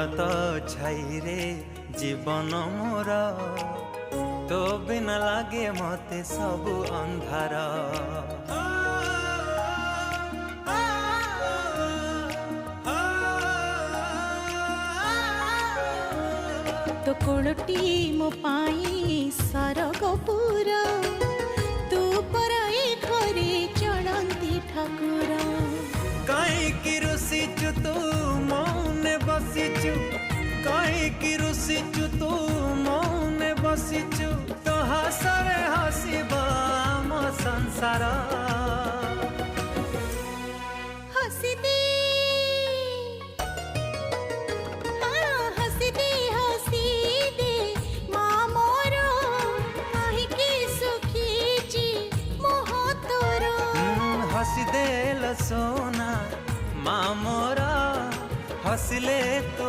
तो छाई रे जीवन मोर तो बिना लागे मते सब अंधार। तो कोलटी मो पाई सरगपुर तू पराई घरे चलती ठाकुर। कहीं रुसीचु तू मौने बसीचु, कहीं रुसीचु तू मौने बसीचु, तो हसरे हसीबा आम संसार। हसी दे हसी दे हसी दे माँ मोर कहीं सुखी मोह तोर। हसी दे सोना माँ मोरा हसले तू।